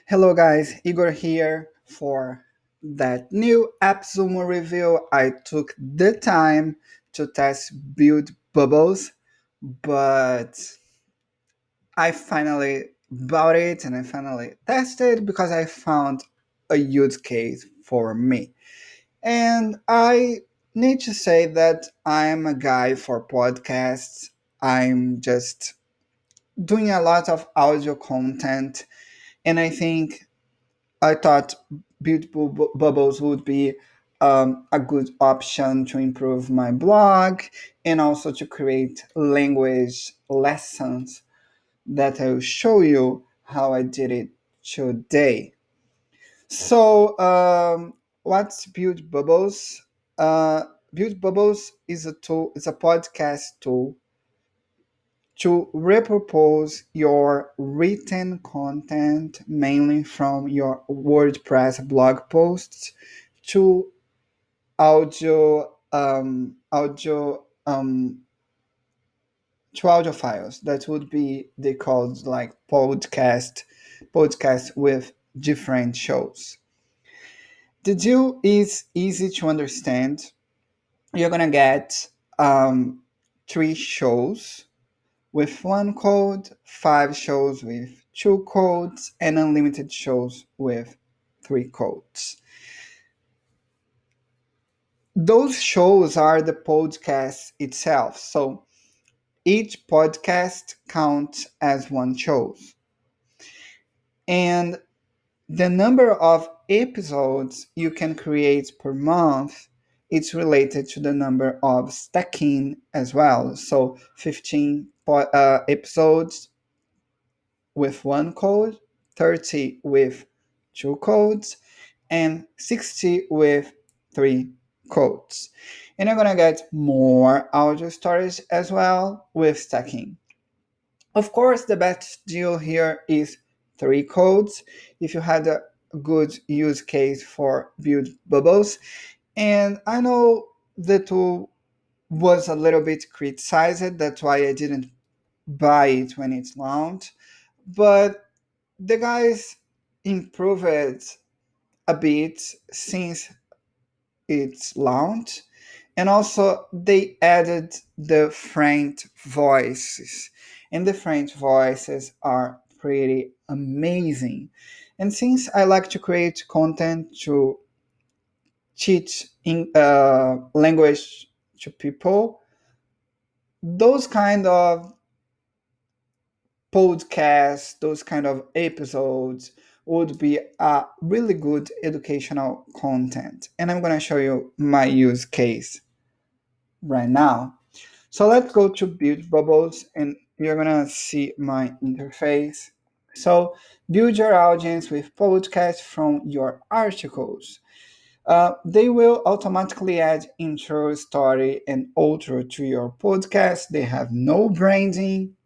Hello guys, Igor here for that new AppSumo review. I took the time to test BuildBubbles, but I finally bought it and I finally tested because I found a use case for me. And I need to say that I'm a guy for podcasts. I'm just doing a lot of audio content, and I thought Beautiful Bubbles would be a good option to improve my blog and also to create language lessons that I will show you how I did it today. So, what's Build Bubbles? Build Bubbles is a tool. It's a podcast tool to repurpose your written content mainly from your WordPress blog posts to audio files that would be they called like podcast with different shows. The deal is easy to understand. You're gonna get three shows with one code, five shows with two codes, and unlimited shows with three codes. Those shows are the podcast itself. So each podcast counts as one show. And the number of episodes you can create per month it's related to the number of stacking as well. So 15 episodes with one code, 30 with two codes, and 60 with three codes. And you're gonna get more audio storage as well with stacking. Of course, the best deal here is three codes. If you had a good use case for Build Bubbles, and I know the tool was a little bit criticized, that's why I didn't buy it when it's launched. But the guys improved it a bit since its launch, and also they added the French voices, and the French voices are pretty amazing. And since I like to create content to teach in language to people, those kind of podcasts, those kind of episodes would be a really good educational content. And I'm going to show you my use case right now. So let's go to Build Bubbles and you're going to see my interface. So build your audience with podcasts from your articles. They will automatically add intro, story, and outro to your podcast. They have no branding,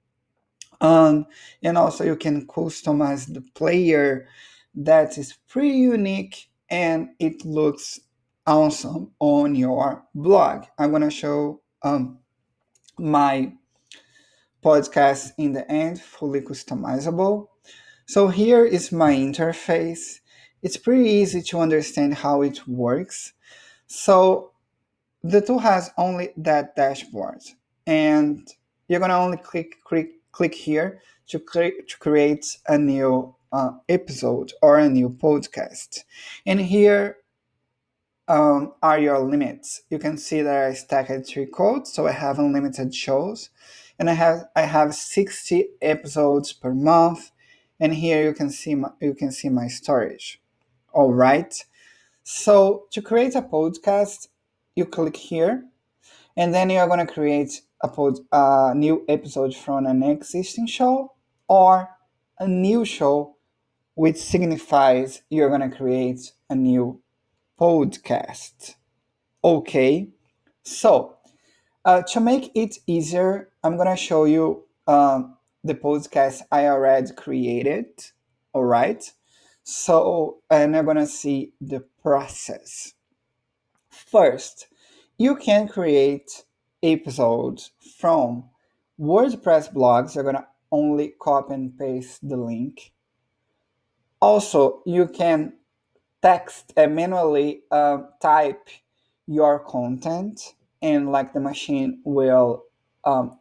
um, and also you can customize the player that is pretty unique and it looks awesome on your blog. I'm going to show my podcast in the end, fully customizable. So here is my interface. It's pretty easy to understand how it works. So the tool has only that dashboard, and you're gonna only click here to create a new episode or a new podcast. And here are your limits. You can see that I stacked three codes, so I have unlimited shows, and I have 60 episodes per month. And here you can see my storage. All right. So to create a podcast, you click here, and then you're going to create a new episode from an existing show or a new show, which signifies you're going to create a new podcast. Okay, so to make it easier, I'm going to show you the podcast I already created. All right, so and I'm going to see the process. First, you can create episodes from WordPress blogs. You're going to only copy and paste the link. Also, you can text and manually type your content, and like the machine will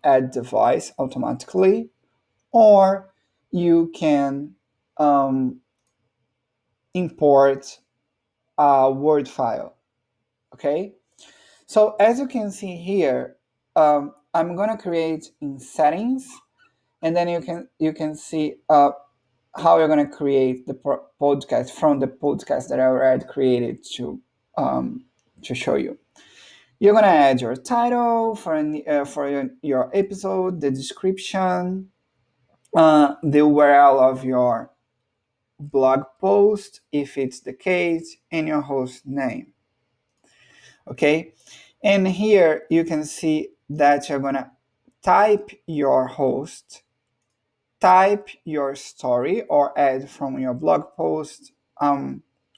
add the voice automatically, or you can um, import a Word file. Okay, so as you can see here, I'm gonna create in settings, and then you can see how you're gonna create the podcast from the podcast that I already created to show you. You're gonna add your title for your episode, the description, the URL of your blog post, if it's the case, and your host name. Okay, and here you can see that you're gonna type your host, type your story or add from your blog post,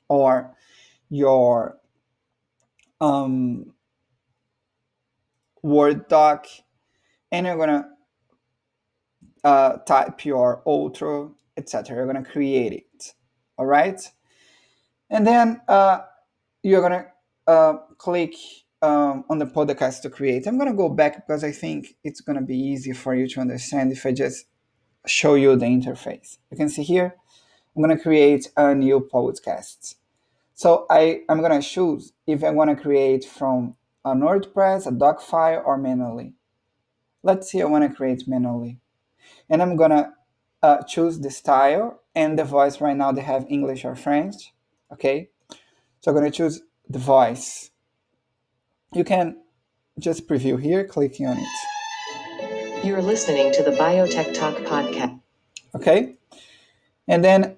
or your um, Word doc, and you're gonna type your outro, etc. You're gonna create it. All right, and then you're gonna click on the podcast to create. I'm gonna go back because I think it's gonna be easy for you to understand if I just show you the interface. You can see here, I'm gonna create a new podcast. So I'm gonna choose if I wanna create from a WordPress, a doc file, or manually. Let's see, I wanna create manually. And I'm gonna choose the style and the voice. Right now they have English or French. Okay, so I'm gonna choose the voice. You can just preview here, clicking on it. You're listening to the Biotech Talk podcast. Okay, and then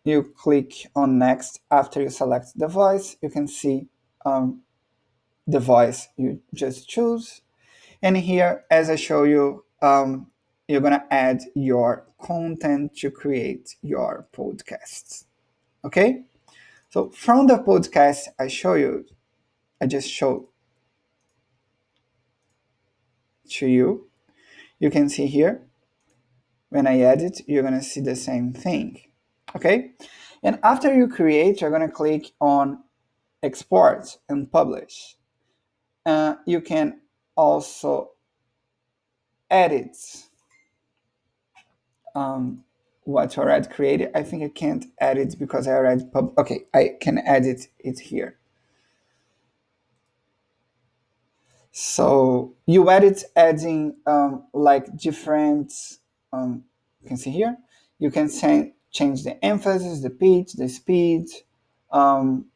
you click on next. After you select the voice, you can see the voice you just choose. And here, as I show you, you're gonna add your content to create your podcasts. Okay, so from the podcast I just showed to you, you can see here, when I edit, you're gonna see the same thing. Okay, and after you create, you're gonna click on export and publish. You can also edit what you already created. I think I can't edit because I already okay, I can edit it here. So you edit adding like different, you can see here, you can change the emphasis, the pitch, the speed, um,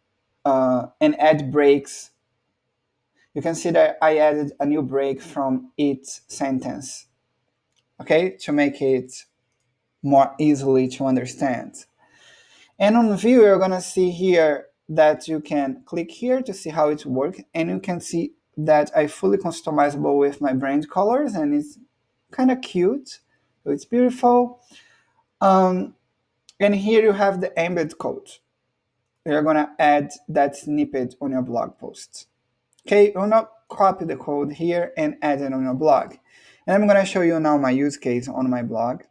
and add breaks. You can see that I added a new break from each sentence, okay, to make it more easily to understand. And on view, you're gonna see here that you can click here to see how it works, and you can see that I fully customizable with my brand colors, and it's kind of cute. So it's beautiful. And here you have the embed code. You're gonna add that snippet on your blog post. Okay, you're gonna copy the code here and add it on your blog. And I'm gonna show you now my use case on my blog.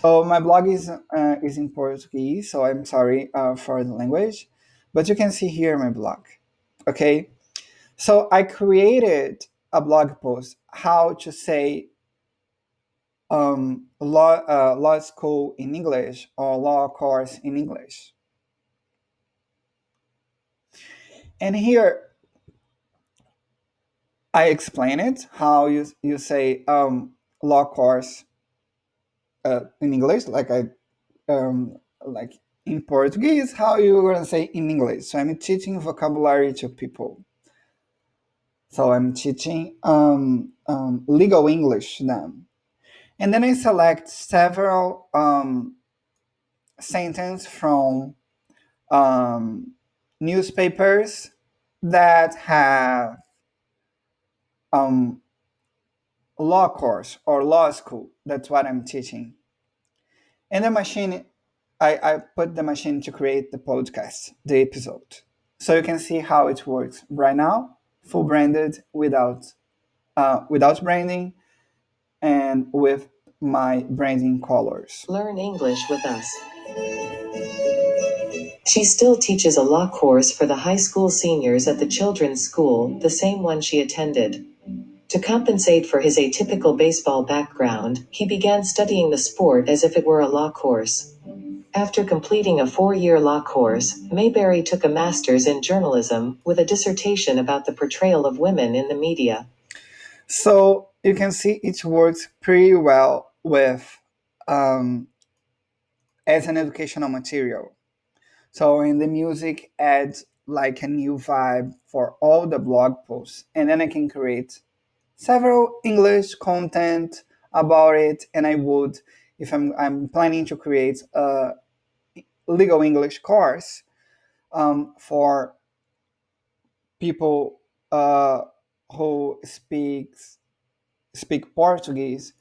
So my blog is in Portuguese, so I'm sorry for the language, but you can see here my blog. Okay, so I created a blog post how to say law school in English or law course in English. And here I explain it how you say law course in English, like in Portuguese, how you're gonna say in English. So I'm teaching vocabulary to people. So I'm teaching legal English to them. And then I select several sentences from um, newspapers that have um, law course or law school. That's what I'm teaching. And the machine, I put the machine to create the podcast, the episode. So you can see how it works right now, full branded without branding and with my branding colors. Learn English with us. She still teaches a law course for the high school seniors at the children's school, the same one she attended. To compensate for his atypical baseball background, he began studying the sport as if it were a law course. After completing a 4-year law course, Mayberry took a master's in journalism with a dissertation about the portrayal of women in the media. So you can see it works pretty well with um, as an educational material. So in the music adds like a new vibe for all the blog posts, and then I can create several English content about it. And I would, if I'm planning to create a legal English course for people who speak Portuguese,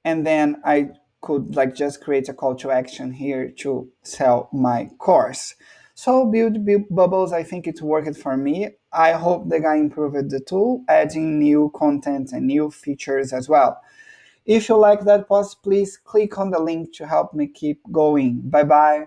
and then I could like just create a call to action here to sell my course. So build bubbles. I think it worked for me. I hope the guy improved the tool, adding new content and new features as well. If you like that post, please click on the link to help me keep going. Bye bye.